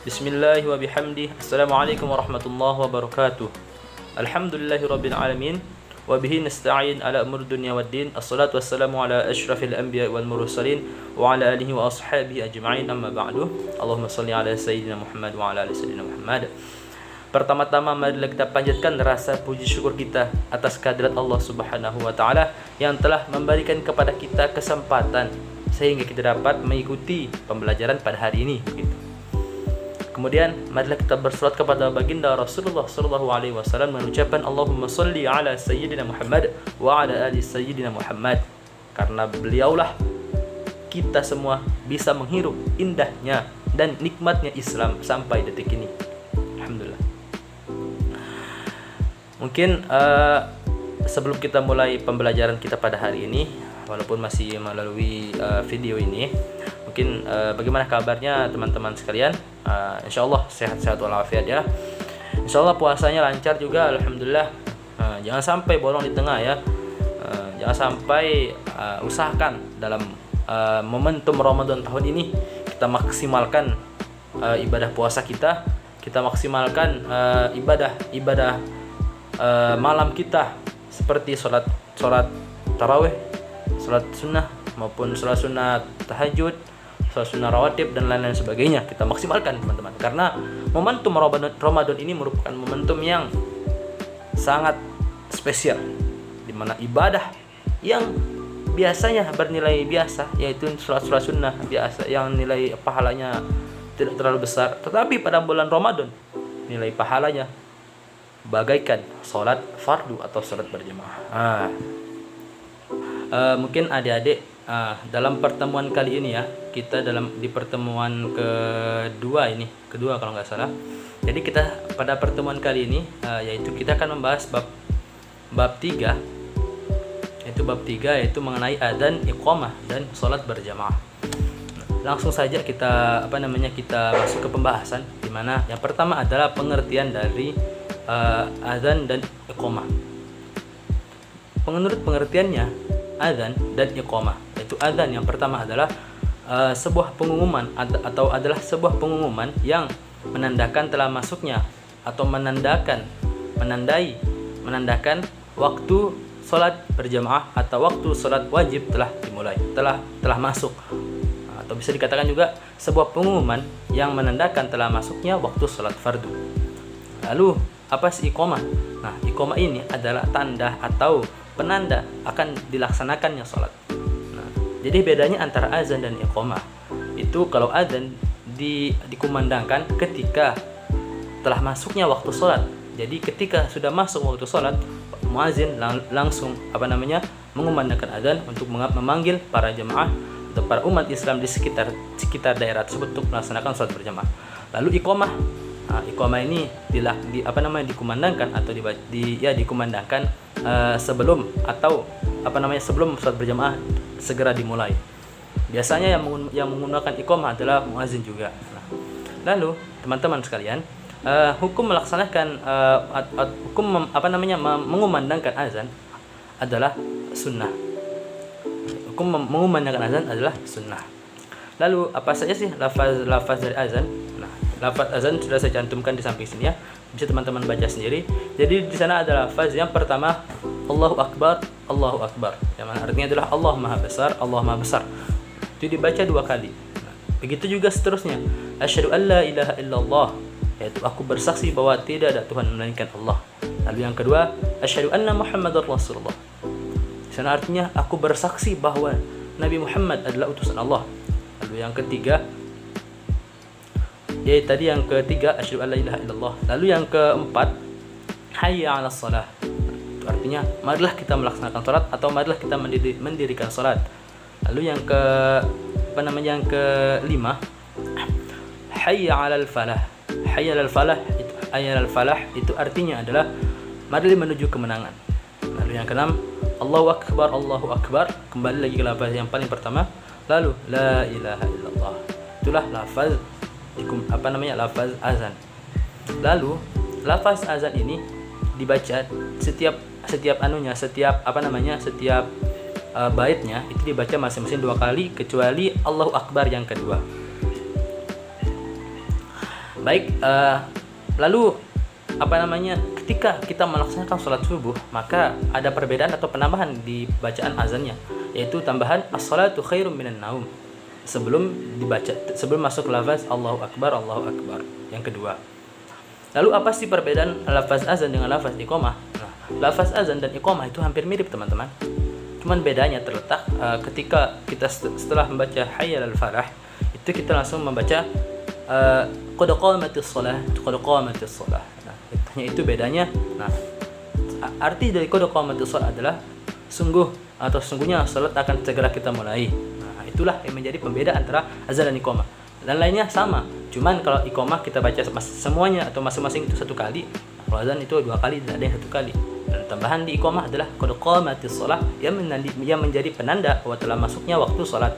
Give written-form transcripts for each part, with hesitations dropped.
Bismillah wa bihamdih. Assalamualaikum warahmatullahi wabarakatuh. Alhamdulillahi rabbil alamin. Wa bihi nasta'in ala umur dunya waddin. Assalatu wassalamu ala asyrafil anbiya wal mursalin wa ala alihi wa ashabihi ajma'in, amma ba'du. Allahumma salli ala sayyidina Muhammad wa ala ali sayyidina Muhammad. Pertama-tama marilah kita panjatkan rasa puji syukur kita atas kehadirat Allah Subhanahu wa taala yang telah memberikan kepada kita kesempatan sehingga kita dapat mengikuti pembelajaran pada hari ini begitu. Kemudian marilah kita bersolat kepada baginda Rasulullah sallallahu alaihi wasallam mengucapkan Allahumma shalli ala sayyidina Muhammad wa ala ali sayyidina Muhammad, karena beliaulah kita semua bisa menghirup indahnya dan nikmatnya Islam sampai detik ini. Alhamdulillah. Mungkin sebelum kita mulai pembelajaran kita pada hari ini, walaupun masih melalui video ini, mungkin bagaimana kabarnya teman-teman sekalian? Insyaallah sehat-sehat walafiat ya. Insyaallah puasanya lancar juga, alhamdulillah. Jangan sampai bolong di tengah ya. Jangan sampai usahakan dalam momentum Ramadan tahun ini kita maksimalkan ibadah puasa kita maksimalkan ibadah malam kita, seperti sholat tarawih, sholat sunnah maupun sholat sunnah tahajud, sholat sunnah rawatib dan lain-lain sebagainya. Kita maksimalkan teman-teman, karena momentum Ramadan ini merupakan momentum yang sangat spesial, di mana ibadah yang biasanya bernilai biasa, yaitu sholat sunnah biasa yang nilai pahalanya tidak terlalu besar, tetapi pada bulan Ramadan nilai pahalanya bagaikan sholat fardu atau sholat berjamaah. Mungkin adik-adik dalam pertemuan kali ini ya, kita di pertemuan kedua kalau nggak salah. Jadi kita pada pertemuan kali ini yaitu kita akan membahas bab 3, yaitu mengenai adzan, iqamah dan sholat berjamaah. Langsung saja kita masuk ke pembahasan, di mana yang pertama adalah pengertian dari adzan dan iqamah. Menurut pengertiannya, adzan dan iqamah, yaitu adzan yang pertama adalah sebuah pengumuman atau adalah sebuah pengumuman yang menandakan telah masuknya atau menandakan waktu sholat berjamaah atau waktu sholat wajib telah dimulai, telah masuk. Atau bisa dikatakan juga sebuah pengumuman yang menandakan telah masuknya waktu sholat fardu. Lalu apa sih iqamah? Nah, iqamah ini adalah tanda atau penanda akan dilaksanakannya sholat. Nah, jadi bedanya antara azan dan iqamah itu, kalau azan dikumandangkan ketika telah masuknya waktu sholat. Jadi ketika sudah masuk waktu sholat, muazin langsung mengumandangkan azan untuk memanggil para jemaah atau para umat Islam di sekitar daerah tersebut untuk melaksanakan sholat berjamaah. Lalu iqamah, iqamah ini dikumandangkan atau dikumandangkan sebelum sholat berjamaah segera dimulai. Biasanya yang menggunakan iqamah adalah muazin juga. Nah, lalu teman-teman sekalian, hukum mengumandangkan azan adalah sunnah. Hukum mengumandangkan azan adalah sunnah. Lalu apa saja sih lafaz dari azan? Nah, lafaz azan sudah saya cantumkan di samping sini ya. Bisa teman-teman baca sendiri. Jadi di sana ada lafaz yang pertama, Allahu Akbar, Allahu Akbar. Yang mana artinya adalah Allah Maha Besar, Allah Maha Besar. Itu dibaca 2 kali. Nah, begitu juga seterusnya. Asyhadu an la ilaha illallah, yaitu aku bersaksi bahwa tidak ada Tuhan melainkan Allah. Lalu yang kedua, asyhadu anna Muhammadar Rasulullah. Di sana artinya aku bersaksi bahwa Nabi Muhammad adalah utusan Allah. Lalu yang ketiga, yang ketiga asyhadu an la ilaha illallah. Lalu yang keempat, hayya 'alas shalah. Itu artinya marilah kita melaksanakan salat atau marilah kita mendirikan salat. Lalu yang kelima, hayya 'alal falah. Hayya 'alal falah itu artinya adalah marilah menuju kemenangan. Lalu yang keenam, Allahu Akbar, Allahu Akbar. Kembali lagi ke lafaz yang paling pertama. Lalu la ilaha illallah. Itulah lafaz azan. Lalu lafaz azan ini dibaca setiap baitnya itu dibaca masing-masing 2 kali, kecuali Allahu Akbar yang kedua. Baik, lalu apa namanya, ketika kita melaksanakan sholat subuh, maka ada perbedaan atau penambahan di bacaan azannya, yaitu tambahan as-salatu khairum minan naum sebelum masuk lafaz Allahu Akbar, Allahu Akbar yang kedua. Lalu apa sih perbedaan lafaz azan dengan lafaz iqamah? Nah, lafaz azan dan iqamah itu hampir mirip teman-teman. Cuman bedanya terletak ketika kita setelah membaca hayya al falah, itu kita langsung membaca qad qamatis shalah, qad qamatis shalah. Nah, hanya itu bedanya. Nah, arti dari qad qamatis shalah adalah sungguhnya salat akan segera kita mulai. Nah, itulah yang menjadi pembeda antara azan dan iqamah. Dan lainnya sama. Cuman kalau iqamah kita baca semuanya atau masing-masing itu 1 kali. Kalau azan itu 2 kali, dan ada yang 1 kali. Dan tambahan di iqamah adalah qad qamatis shalah yang menjadi penanda bahwa telah masuknya waktu salat.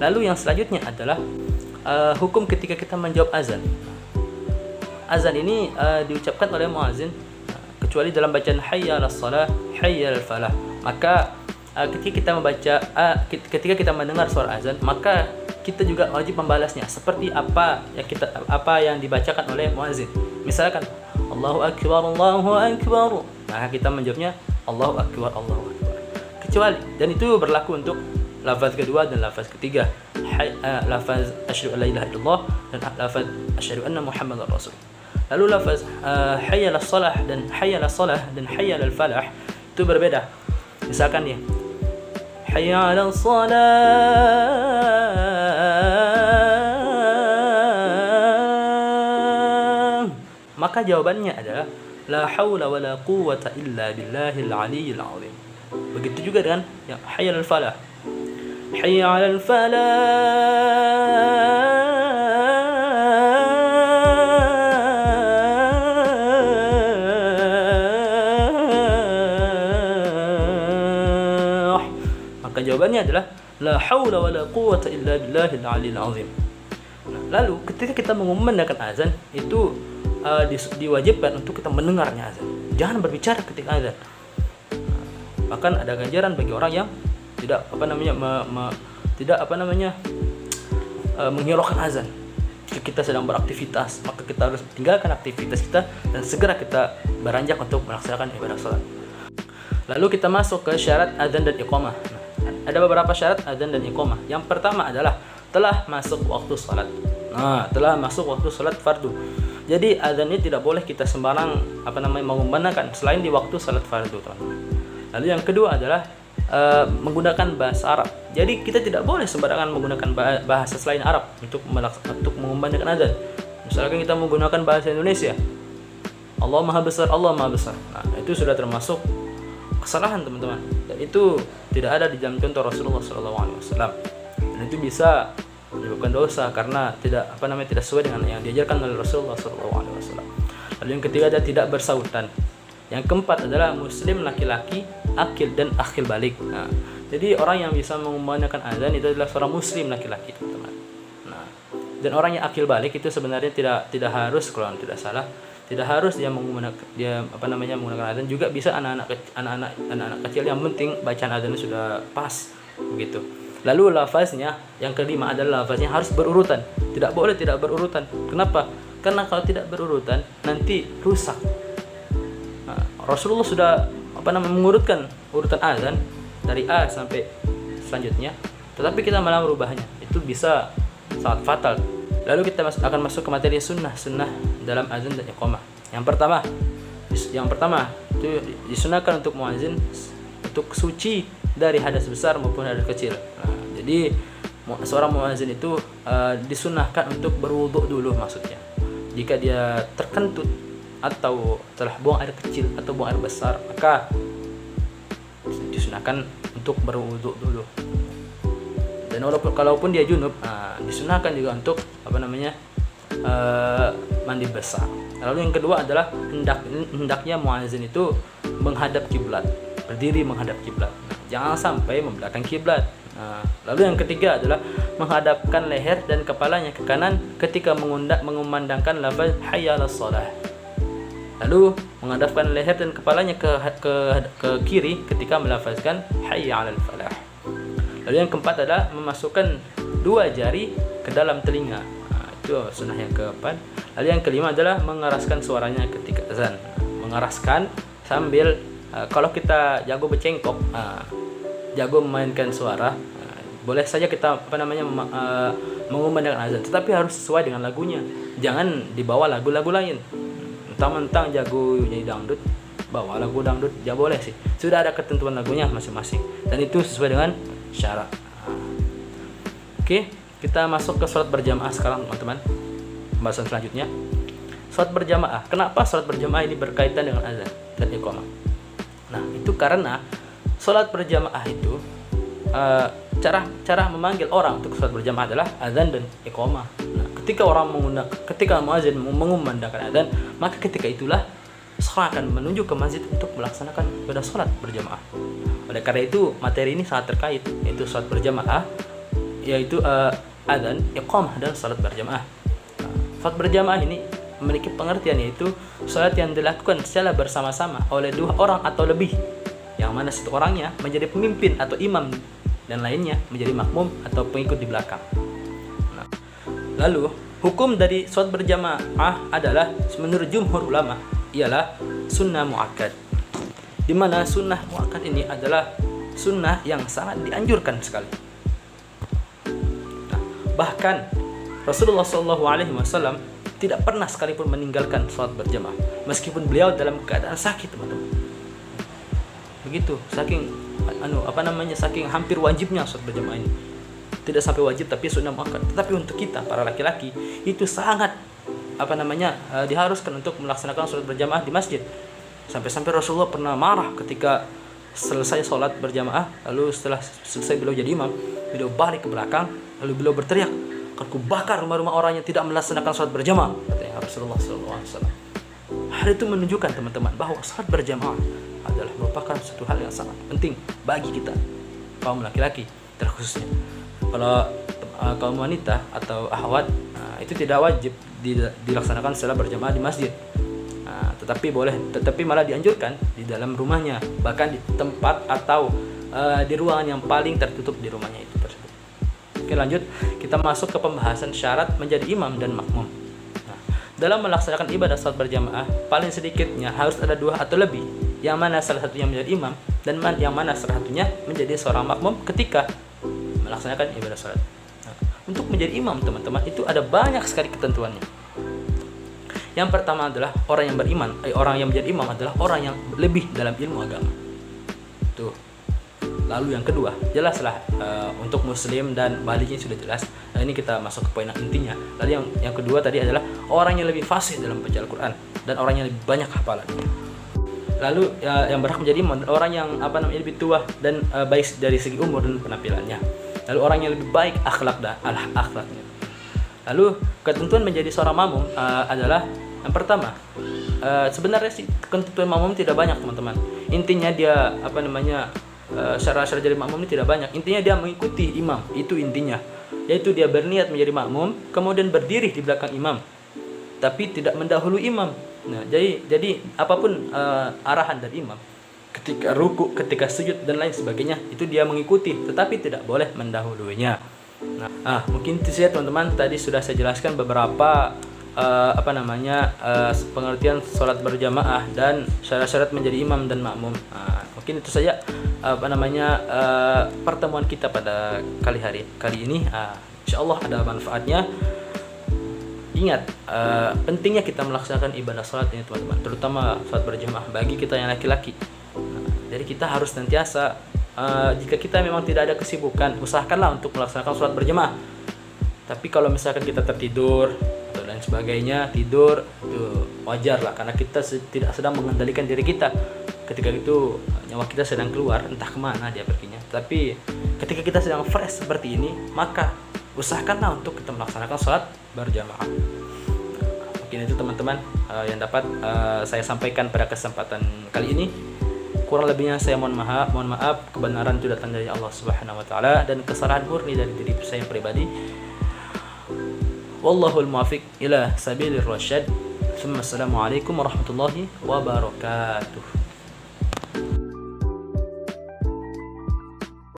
Lalu yang selanjutnya adalah hukum ketika kita menjawab azan. Azan ini diucapkan oleh muazin kecuali dalam bacaan hayya 'alas shalah, hayya 'alal falah. Maka ketika kita mendengar suara azan, maka kita juga wajib membalasnya seperti apa yang dibacakan oleh muazin. Misalkan Allahu Akbar, Allahu Akbar, maka kita menjawabnya Allahu Akbar, Allahu Akbar. Kecuali, dan itu berlaku untuk lafaz kedua dan lafaz ketiga, lafaz asyhadu an la ilaha illallah dan lafaz asyhadu anna muhammadar rasul. Lalu lafaz hayya 'alas shalah dan hayya 'alas salah dan hayya 'alal falah itu berbeda. Misalkan ya, hayya 'alas salah, maka jawabannya adalah la haula wala quwwata illa billahil aliyyil azim. Begitu juga dengan yang hayya 'alal falah, hayya 'alal falah, maka jawabannya adalah la haula wala quwwata illa billahil aliyyil azim. Nah, lalu ketika kita mengumandangkan azan itu diwajibkan untuk kita mendengarnya azan. Jangan berbicara ketika azan. Bahkan ada ganjaran bagi orang yang tidak menghiraukan azan. Jika kita sedang beraktivitas, maka kita harus tinggalkan aktivitas kita dan segera kita beranjak untuk melaksanakan ibadah salat. Lalu kita masuk ke syarat azan dan iqamah. Nah, ada beberapa syarat azan dan iqamah. Yang pertama adalah telah masuk waktu salat. Nah, telah masuk waktu salat fardu. Jadi azan ini tidak boleh kita sembarang mengumandangkan selain di waktu salat fardu, teman-teman. Lalu yang kedua adalah menggunakan bahasa Arab. Jadi kita tidak boleh sembarangan menggunakan bahasa selain Arab untuk mengumandangkan azan. Misalkan kita menggunakan bahasa Indonesia, Allah Maha Besar, Allah Maha Besar. Nah, itu sudah termasuk kesalahan, teman-teman. Dan itu tidak ada di dalam contoh Rasulullah SAW. Dan itu bisa menyebabkan dosa karena tidak sesuai dengan yang diajarkan oleh Rasulullah SAW. Lalu yang ketiga adalah tidak bersautan. Yang keempat adalah muslim laki-laki akil dan akhil balik. Nah, jadi orang yang bisa mengumandangkan azan itu adalah seorang muslim laki-laki, teman-teman. Nah, dan orang yang akil balik itu sebenarnya tidak harus, kalau tidak salah, tidak harus dia menggunakan azan, juga bisa anak-anak kecil, yang penting bacaan azannya sudah pas begitu. Lalu lafaznya yang kelima adalah lafaznya harus berurutan. Tidak boleh tidak berurutan. Kenapa? Karena kalau tidak berurutan nanti rusak. Nah, Rasulullah sudah mengurutkan urutan azan dari A sampai selanjutnya, tetapi kita malah merubahnya. Itu bisa sangat fatal. Lalu kita akan masuk ke materi sunnah dalam azan dan iqamah. Yang pertama itu disunahkan untuk muazin untuk suci dari hadas besar maupun hadas kecil. Nah, jadi seorang muazin itu disunahkan untuk berwudu dulu, maksudnya. Jika dia terkentut atau telah buang air kecil atau buang air besar, maka disunahkan untuk berwudu dulu. Dan kalaupun dia junub, disunahkan juga untuk mandi besar. Lalu yang kedua adalah hendaknya muazin itu menghadap kiblat, berdiri menghadap kiblat. Jangan sampai membelakang kiblat. Lalu yang ketiga adalah menghadapkan leher dan kepalanya ke kanan ketika mengumandangkan lafaz hayya 'alas shalah. Lalu menghadapkan leher dan kepalanya ke kiri ketika melafazkan hayya 'alal falah. Lalu yang keempat adalah memasukkan 2 jari ke dalam telinga. Itu sunnah yang keempat. Lalu yang kelima adalah mengeraskan suaranya ketika azan. Mengeraskan sambil kalau kita jago bercengkok, jago memainkan suara, boleh saja kita mengumandangkan azan, tetapi harus sesuai dengan lagunya. Jangan dibawa lagu-lagu lain. Mentang-mentang jago nyanyi dangdut, bawa lagu dangdut, ya boleh sih. Sudah ada ketentuan lagunya masing-masing, dan itu sesuai dengan syarat. Oke, kita masuk ke sholat berjamaah sekarang, teman-teman. Pembahasan selanjutnya, sholat berjamaah. Kenapa sholat berjamaah ini berkaitan dengan azan dan iqamah? Nah, itu karena sholat berjamaah itu cara memanggil orang untuk sholat berjamaah adalah azan dan iqamah. Nah, ketika muazin mengumandangkan azan, maka ketika itulah seorang akan menuju ke masjid untuk melaksanakan ibadah sholat berjamaah. Oleh karena itu, materi ini sangat terkait, yaitu sholat berjamaah, yaitu azan, iqamah, dan sholat berjamaah. Sholat berjamaah ini memiliki pengertian, yaitu sholat yang dilakukan secara bersama-sama oleh 2 orang atau lebih, yang mana satu orangnya menjadi pemimpin atau imam dan lainnya menjadi makmum atau pengikut di belakang. Nah, lalu hukum dari sholat berjamaah adalah menurut jumhur ulama ialah sunnah muakkad, di mana sunnah muakkad ini adalah sunnah yang sangat dianjurkan sekali. Nah, bahkan Rasulullah SAW tidak pernah sekalipun meninggalkan sholat berjamaah, meskipun beliau dalam keadaan sakit, teman-teman. Begitu, saking saking hampir wajibnya sholat berjamaah ini. Tidak sampai wajib, tapi sunnah muakkad. Tetapi untuk kita para laki-laki itu sangat diharuskan untuk melaksanakan sholat berjamaah di masjid. Sampai-sampai Rasulullah pernah marah ketika selesai sholat berjamaah, lalu setelah selesai beliau jadi imam, beliau balik ke belakang, lalu beliau berteriak, "Akan kubakar rumah-rumah orang yang tidak melaksanakan sholat berjamaah," katanya Rasulullah SAW. Hal itu menunjukkan, teman-teman, bahwa sholat berjamaah adalah merupakan suatu hal yang sangat penting bagi kita kaum laki-laki terkhususnya. Kalau kaum wanita atau akhwat, itu tidak wajib dilaksanakan sholat berjamaah di masjid, tetapi malah dianjurkan di dalam rumahnya, bahkan di tempat atau di ruangan yang paling tertutup di rumahnya itu tersebut. Oke, lanjut, kita masuk ke pembahasan syarat menjadi imam dan makmum. Nah, dalam melaksanakan ibadah sholat berjamaah, paling sedikitnya harus ada 2 atau lebih, yang mana salah satunya menjadi imam dan yang mana salah satunya menjadi seorang makmum ketika melaksanakan ibadah sholat. Nah, untuk menjadi imam, teman-teman, itu ada banyak sekali ketentuannya. Yang pertama adalah orang yang menjadi imam adalah orang yang lebih dalam ilmu agama. Tuh. Lalu yang kedua, jelaslah untuk muslim dan balignya sudah jelas. Nah, ini kita masuk ke poin intinya. Lalu yang kedua tadi adalah orang yang lebih fasih dalam baca Al-Qur'an dan orang yang lebih banyak hafalan. Lalu yang berhak menjadi orang yang lebih tua dan baik dari segi umur dan penampilannya. Lalu orang yang lebih baik akhlaknya. Lalu ketentuan menjadi seorang makmum adalah yang pertama, sebenarnya sih ketentuan makmum tidak banyak, teman-teman. Intinya dia syarat-syarat jadi makmum ini tidak banyak. Intinya dia mengikuti imam, itu intinya. Yaitu dia berniat menjadi makmum, kemudian berdiri di belakang imam, tapi tidak mendahului imam. Nah, jadi apapun arahan dari imam, ketika ruku, ketika sujud dan lain sebagainya, itu dia mengikuti, tetapi tidak boleh mendahuluinya. Nah, mungkin itu saja, teman-teman. Tadi sudah saya jelaskan beberapa pengertian sholat berjamaah dan syarat-syarat menjadi imam dan makmum. Mungkin itu saja pertemuan kita pada kali ini. Insyaallah ada manfaatnya. Ingat, pentingnya kita melaksanakan ibadah sholat ini, teman-teman, terutama sholat berjamaah bagi kita yang laki-laki. Jadi kita harus senantiasa, jika kita memang tidak ada kesibukan, usahakanlah untuk melaksanakan sholat berjamaah. Tapi kalau misalkan kita tertidur atau lain sebagainya, tidur itu wajar lah, karena kita tidak sedang mengendalikan diri kita. Ketika itu nyawa kita sedang keluar, entah kemana dia perginya. Tapi ketika kita sedang fresh seperti ini, maka usahakanlah untuk kita melaksanakan sholat berjamaah. Mungkin itu, teman-teman, yang dapat saya sampaikan pada kesempatan kali ini. Kurang lebihnya saya mohon maaf. Kebenaran itu datang dari Allah Subhanahu wa taala dan kesalahan murni dari diri saya pribadi. Wallahul muwaffiq ila sabilir rasyad. Assalamualaikum warahmatullahi wabarakatuh.